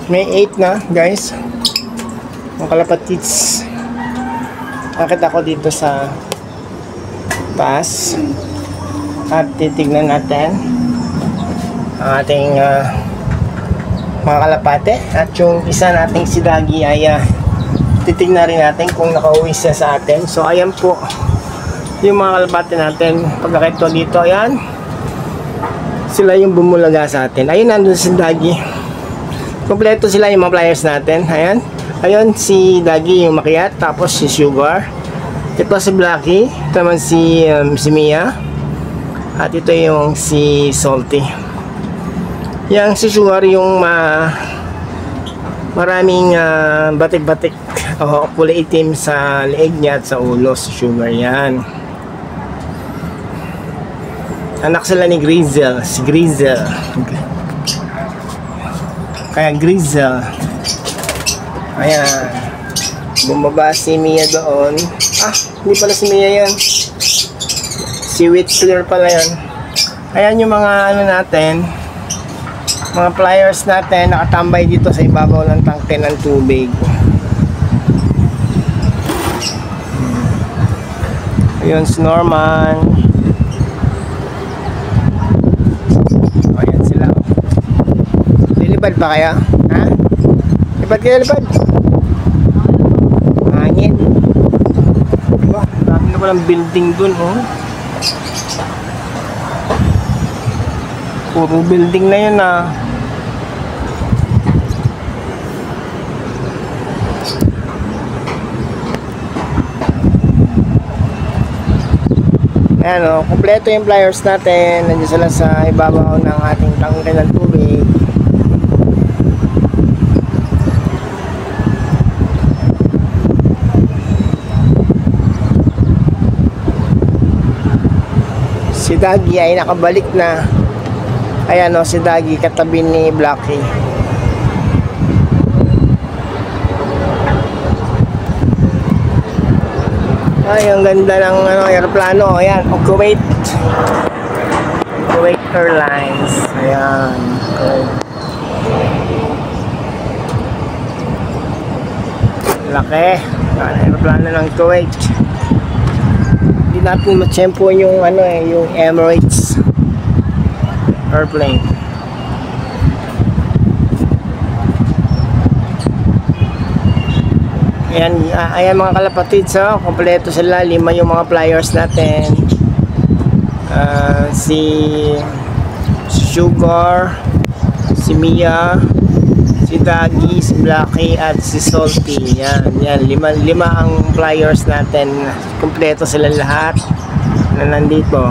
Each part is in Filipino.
May 8 na guys. Mga kalapatids. Akit ako dito sa taas. At titignan natin ang ating mga kalapate. At yung isa nating si Dagi ay titignan rin natin kung nakauwi siya sa atin. So ayan po yung mga kalapate natin. Pagkakit ko dito, ayan, sila yung bumulaga sa atin. Ayun, nandun si Dagi. Kompleto sila yung mga players natin. Ayan. Ayun, si Dagi yung makiat. Tapos si Sugar. Ito si Blacky. Ito naman si Mia. At ito yung si Salty. Yang si Sugar yung maraming batik-batik o kulay itim sa leeg niya at sa ulo. Si Sugar yan. Anak sila ni Grizel. Si Grizel. Kaya Grizel. Ayan. Bumaba si Mia doon. Hindi pala si Mia yan. Si Whistler pala yan. Ayan yung mga ano natin. Mga pliers natin. Nakatambay dito sa ibabaw ng tangke ng tubig. Ayan si Norman. Ayan sila. Lilipad pa kaya? Ha? Lipad kayo, lipad. Hangin. Diba? Dami na palang building dun, oh. Puro building na yun, ah. Ayan, oh. Kompleto yung pliers natin. Nandiyan sila sa ibabaw ng ating tangke ng tubig. Si Dagi ay nakabalik na. Ayan, o, si Dagi katabi ni Blacky. Ay, ang ganda ng aeroplano. Ayan, o, Kuwait Airlines. Ayan. Laki. Aeroplano ng Kuwait. Hindi natin matsempo yung yung Emirates airplane. Ayan mga kalapatid, so kompleto sila. 5 yung mga pliers natin. Si Sugar, si Mia, si Dagi, si Blacky at si Salty. Yan 5 ang pliers natin. Kompleto sila lahat na nandito.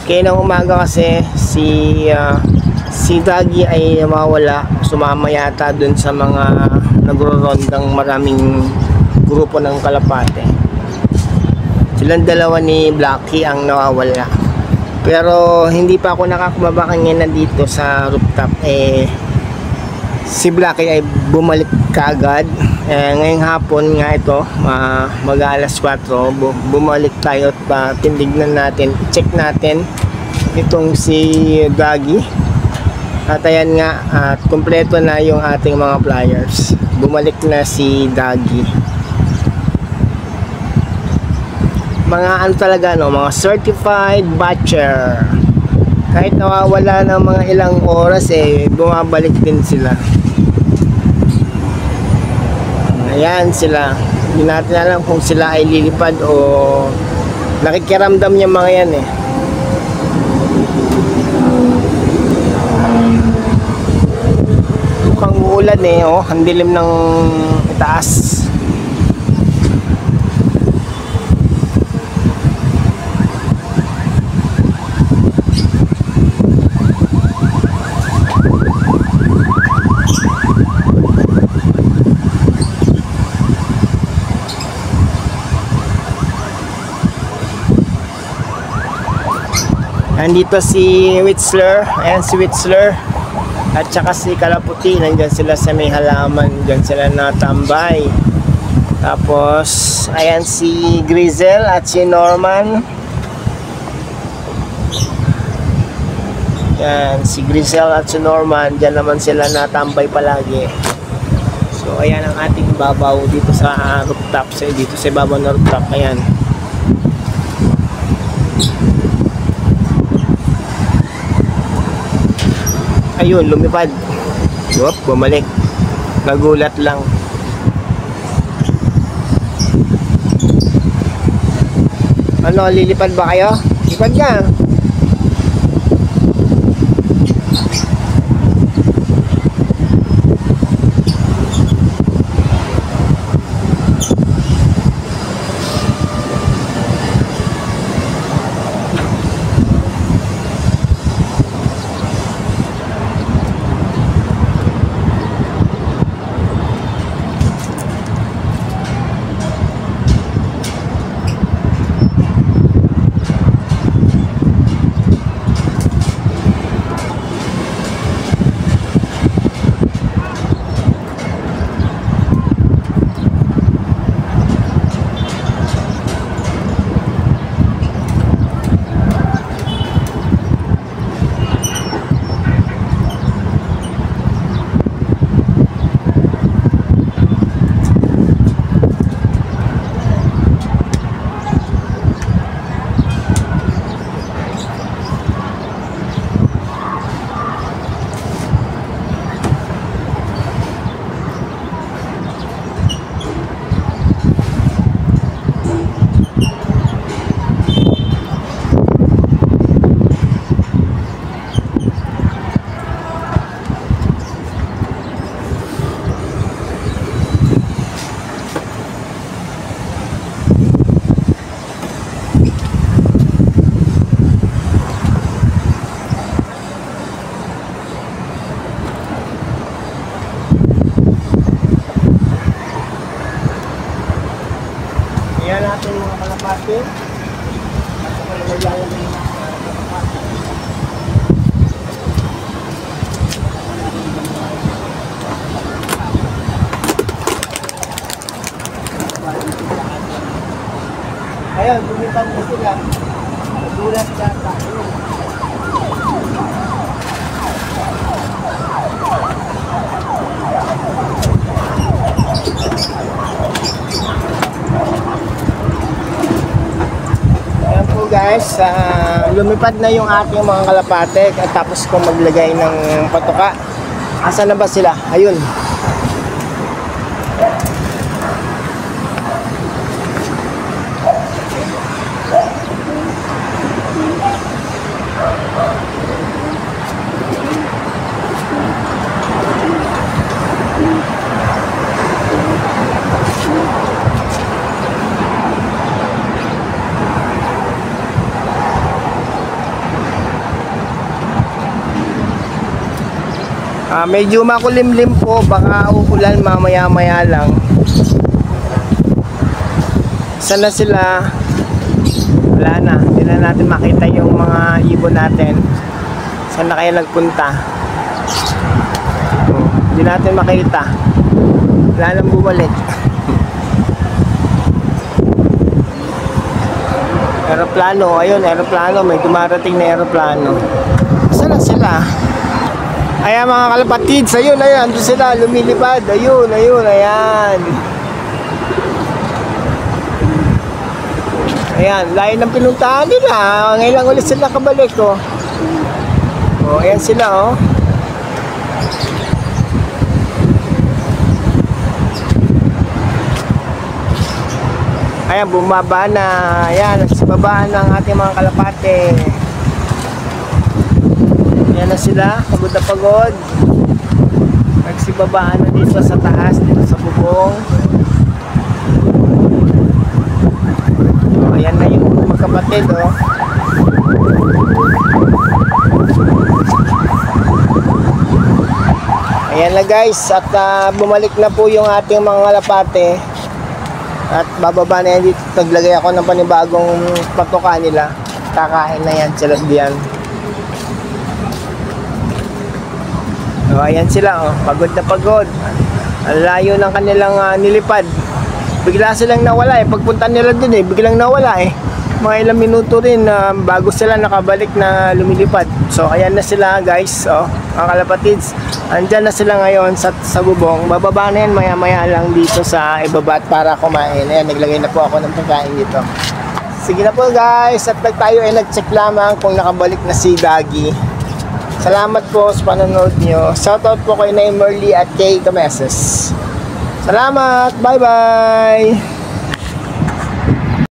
Kaya nang umaga kasi si Dagi ay mawala. Sumama yata dun sa mga nagro-rondang maraming grupo ng kalapate. Silang dalawa ni Blacky ang nawawala. Pero hindi pa ako nakakababa kanina dito sa rooftop. Si Blacky ay bumalik kaagad. Ngayong hapon nga ito, mag-alas 4, bumalik tayo at tindignan natin, check natin itong si Dagi. At ayan nga, at kompleto na yung ating mga pliers. Bumalik na si Dagi. Mga talaga, mga certified batcher. Kahit nawawala ng mga ilang oras, bumabalik din sila. Ayan sila. Hindi natin alam kung sila ay lilipad o nakikiramdam yung mga yan Mukhang uulan ang dilim ng itaas. Nandito si Whistler. Ayan si Whistler. At saka si Kalaputi. Nandyan sila sa may halaman. Nandyan sila natambay. Tapos ayan si Grizel at si Norman. Yan, si Grizel at si Norman. Diyan naman sila natambay palagi. So ayan ang ating babaw dito sa rooftop, dito sa babaw na rooftop. Ayan. Ayun, lumipad. Whoop, bumalik. Nagulat lang. Ano, lilipad ba kayo? Lipad ka. Ayan natin mga kalapati. Ayan, lumipad na sila. Nagulat yata. Ayan po guys, lumipad na yung ating mga kalapate at tapos ko maglagay ng patuka. Asa na ba sila? Ayun. Medyo makulimlim po, baka uulan mamaya-maya lang. Sana sila? Wala na, hindi na natin makita yung mga ibon natin. Saan na kaya nagpunta? Hindi natin makita. Wala nang bumalik. Aeroplano, ayun, aeroplano, may dumarating na aeroplano. Saan na sila? Ayan mga kalapatids, ayun, andun sila, lumilipad, ayun, ayan. Ayan, layo ng pinuntahan nila, ngayon lang ulit sila kabalik, oh. Oh, ayan sila, oh. Ayan, bumaba na, ayan, nagsibabaan ng ating mga kalapate. Ayan na sila, pagod na pagod. Nagsibabaan na dito sa taas, dito sa bubong. Ayan na yung magkapatid, oh. Ayan na guys, at bumalik na po yung ating mga kalapate. At bababa na yan dito. Naglagay ako ng panibagong patuka nila. Kakain na yan sila diyan. So, ayan sila, oh. Pagod na pagod. Ang layo ng kanilang nilipad. Bigla silang nawala, eh. Pagpunta nila dun, eh, biglang nawala, eh. mga ilang minuto rin bago sila nakabalik na lumilipad. So ayan na sila guys, mga kalapatids, andyan na sila ngayon sa bubong. Bababa na yan maya maya lang dito sa ibabat para kumain. Ayan, naglagay na po ako ng pagkain dito. Sige na po guys, at tayo ay nag-check lamang kung nakabalik na si Dagi. Salamat po sa panonood nyo. Shoutout po kay Nay Merly at kay Kameses. Salamat, bye bye.